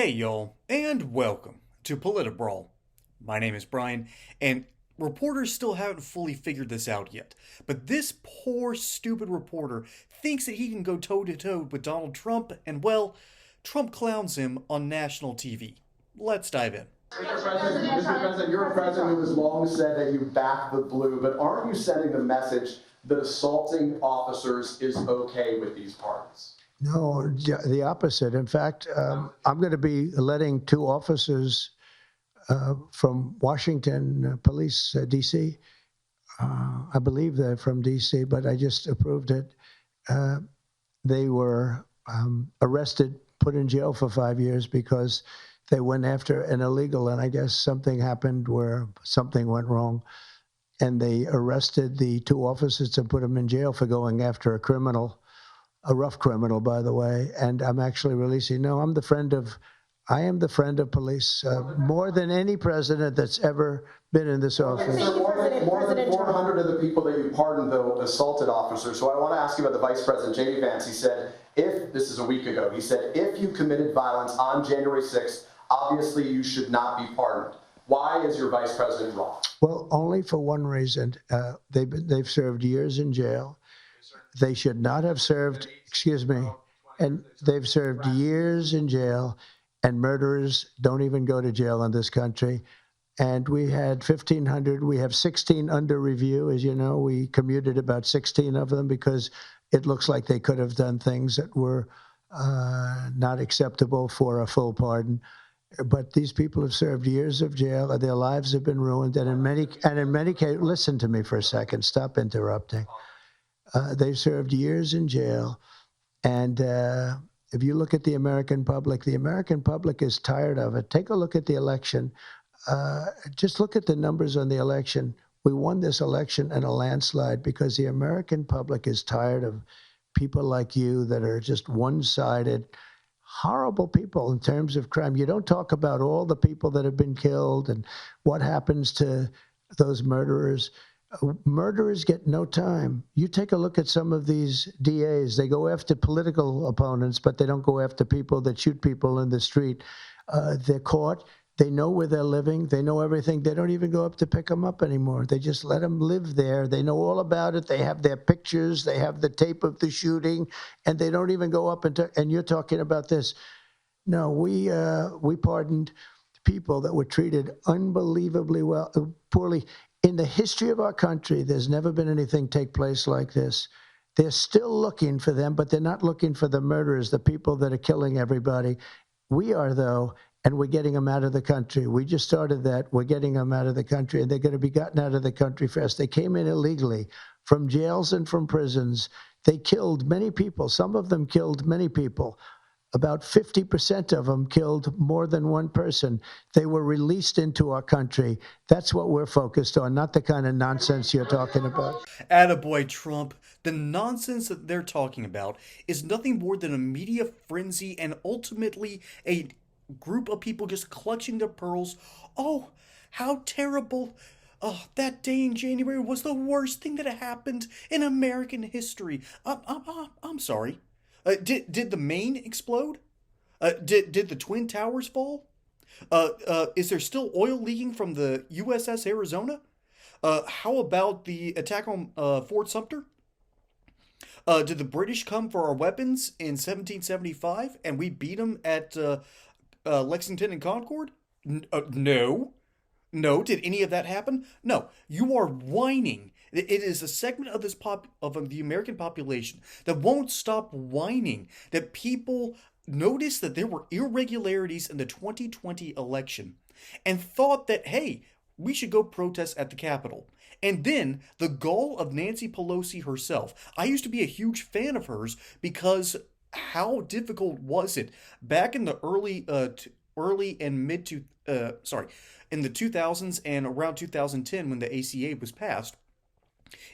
Hey, y'all, and welcome to Politbrawl. My name is Brian, and reporters still haven't fully figured this out yet. But this poor, stupid reporter thinks that he can go toe to toe with Donald Trump, and well, Trump clowns him on national TV. Let's dive in. Mr. President, you're a president who has long said that you back the blue, but aren't you sending the message that assaulting officers is okay with these parties? No, the opposite. In fact, I'm going to be letting two officers from Washington Police, D.C. I believe they're from D.C., but I just approved it. They were arrested, put in jail for 5 years because they went after an illegal, and I guess something happened where something went wrong, and they arrested the two officers and put them in jail for going after a criminal. A rough criminal, by the way, and I'm actually releasing. No, I am the friend of police, more than any president that's ever been in this office. More than 400 of the people that you pardoned, though, assaulted officers. So I want to ask you about the Vice President, J.D. Vance. He said, this is a week ago, he said, if you committed violence on January 6th, obviously you should not be pardoned. Why is your Vice President wrong? Well, only for one reason. They've served years in jail. They should not have served, and they've served years in jail, and murderers don't even go to jail in this country. And we had 1,500, we have 16 under review. As you know, we commuted about 16 of them because it looks like they could have done things that were not acceptable for a full pardon. But these people have served years of jail, and their lives have been ruined. And in many cases, listen to me for a second, stop interrupting. They've served years in jail, and if you look at the American public is tired of it. Take a look at the election. Just look at the numbers on the election. We won this election in a landslide because the American public is tired of people like you that are just one-sided, horrible people in terms of crime. You don't talk about all the people that have been killed and what happens to those murderers. Murderers get no time. You take a look at some of these DAs. They go after political opponents, but they don't go after people that shoot people in the street. They're caught. They know where they're living. They know everything. They don't even go up to pick them up anymore. They just let them live there. They know all about it. They have their pictures. They have the tape of the shooting, and they don't even go up and you're talking about this. No, we pardoned people that were treated unbelievably poorly. In the history of our country, there's never been anything take place like this. They're still looking for them, but they're not looking for the murderers, the people that are killing everybody. We are, though, and we're getting them out of the country. We just started that. We're getting them out of the country, and they're going to be gotten out of the country fast. They came in illegally from jails and from prisons. They killed many people. Some of them killed many people. About 50% of them killed more than one person. They were released into our country. That's what we're focused on, not the kind of nonsense you're talking about. Attaboy, Trump. The nonsense that they're talking about is nothing more than a media frenzy and ultimately a group of people just clutching their pearls. Oh, how terrible. That day in January was the worst thing that happened in American history. I'm sorry. Did the Maine explode? Did the Twin Towers fall? Is there still oil leaking from the USS Arizona? How about the attack on Fort Sumter? Did the British come for our weapons in 1775 and we beat them at Lexington and Concord? No. No. Did any of that happen? No. You are whining. It is a segment of the American population that won't stop whining that people noticed that there were irregularities in the 2020 election and thought that, hey, we should go protest at the Capitol. And then the gall of Nancy Pelosi herself. I used to be a huge fan of hers because how difficult was it back in the early and in the 2000s and around 2010 when the ACA was passed.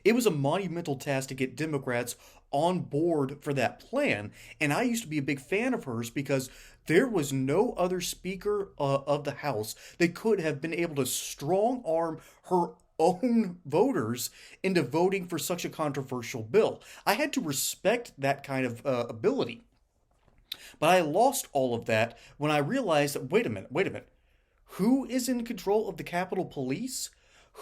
It was a monumental task to get Democrats on board for that plan, and I used to be a big fan of hers because there was no other Speaker of the House that could have been able to strong arm her own voters into voting for such a controversial bill. I had to respect that kind of ability. But I lost all of that when I realized that, wait a minute. Who is in control of the Capitol Police?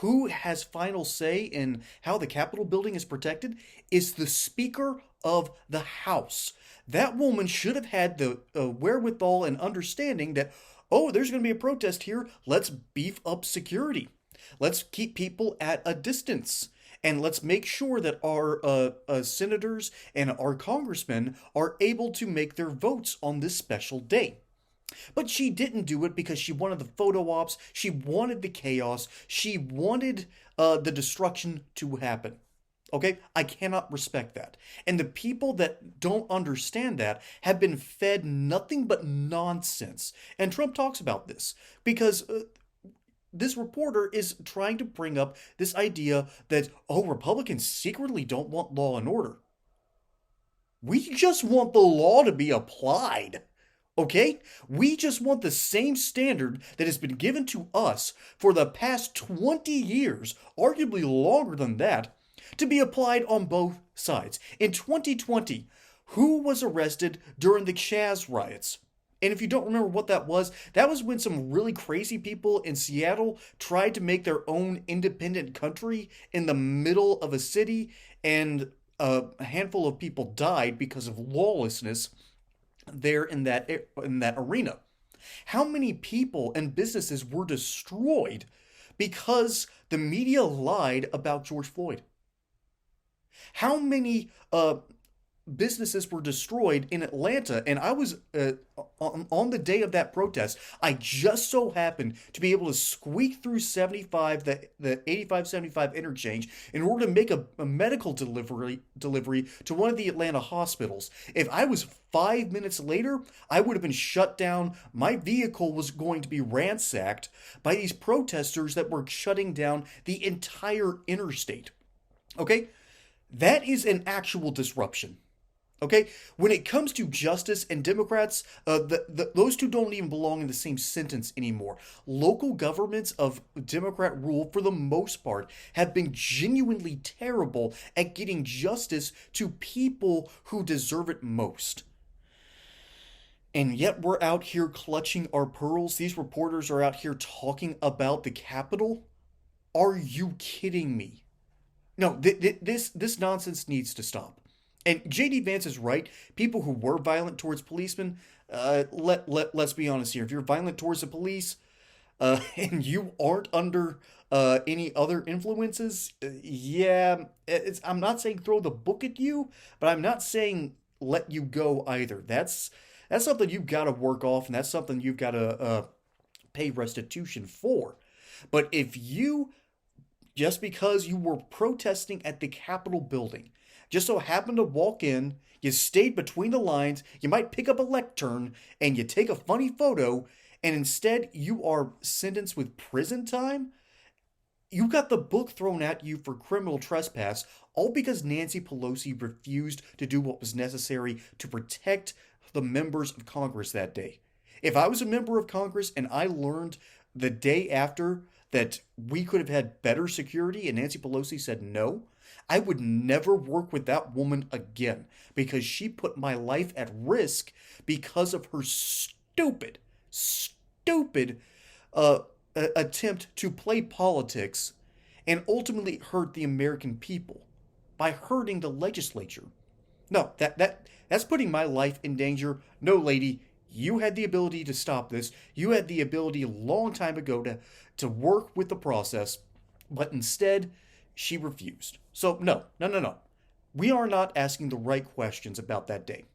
Who has final say in how the Capitol building is protected? Is the Speaker of the House. That woman should have had the wherewithal and understanding that, oh, there's going to be a protest here. Let's beef up security. Let's keep people at a distance. And let's make sure that our senators and our congressmen are able to make their votes on this special day. But she didn't do it because she wanted the photo ops, she wanted the chaos, she wanted the destruction to happen. Okay? I cannot respect that. And the people that don't understand that have been fed nothing but nonsense. And Trump talks about this because this reporter is trying to bring up this idea that, oh, Republicans secretly don't want law and order. We just want the law to be applied. Okay? We just want the same standard that has been given to us for the past 20 years, arguably longer than that, to be applied on both sides. In 2020, who was arrested during the Chaz riots? And if you don't remember what that was when some really crazy people in Seattle tried to make their own independent country in the middle of a city, and a handful of people died because of lawlessness there in that arena. How many people and businesses were destroyed because the media lied about George Floyd? How many businesses were destroyed in Atlanta? And I was on the day of that protest. I just so happened to be able to squeak through 75, the 85-75 interchange, in order to make a medical delivery to one of the Atlanta hospitals. If I was 5 minutes later, I would have been shut down. My vehicle was going to be ransacked by these protesters that were shutting down the entire interstate. Okay? That is an actual disruption. Okay? When it comes to justice and Democrats, those two don't even belong in the same sentence anymore. Local governments of Democrat rule, for the most part, have been genuinely terrible at getting justice to people who deserve it most. And yet we're out here clutching our pearls. These reporters are out here talking about the Capitol. Are you kidding me? No, this nonsense needs to stop. And J.D. Vance is right. People who were violent towards policemen, let's be honest here. If you're violent towards the police and you aren't under any other influences, I'm not saying throw the book at you, but I'm not saying let you go either. That's something you've got to work off, and that's something you've got to pay restitution for. But if you, just because you were protesting at the Capitol building, just so happened to walk in, you stayed between the lines, you might pick up a lectern, and you take a funny photo, and instead you are sentenced with prison time, you got the book thrown at you for criminal trespass, all because Nancy Pelosi refused to do what was necessary to protect the members of Congress that day. If I was a member of Congress and I learned the day after that we could have had better security and Nancy Pelosi said no, I would never work with that woman again because she put my life at risk because of her stupid attempt to play politics and ultimately hurt the American people by hurting the legislature. No, that's putting my life in danger. No, lady, you had the ability to stop this. You had the ability a long time ago to work with the process, but instead, she refused. So, no. We are not asking the right questions about that day.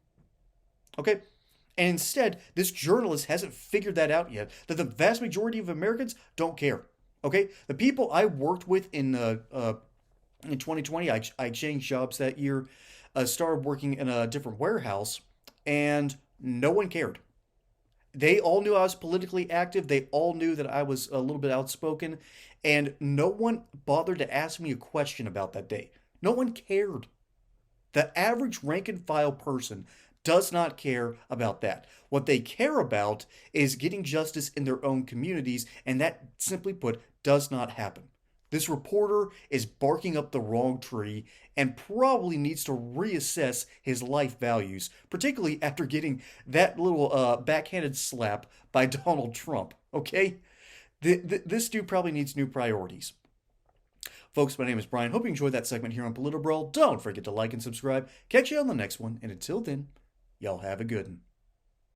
Okay? And instead, this journalist hasn't figured that out yet, that the vast majority of Americans don't care. Okay? The people I worked with in 2020, I changed jobs that year, started working in a different warehouse, and no one cared. They all knew I was politically active. They all knew that I was a little bit outspoken, and no one bothered to ask me a question about that day. No one cared. The average rank and file person does not care about that. What they care about is getting justice in their own communities, and that, simply put, does not happen. This reporter is barking up the wrong tree and probably needs to reassess his life values, particularly after getting that little backhanded slap by Donald Trump. Okay? This dude probably needs new priorities. Folks, my name is Brian. Hope you enjoyed that segment here on Politbro. Don't forget to like and subscribe. Catch you on the next one. And until then, y'all have a good one.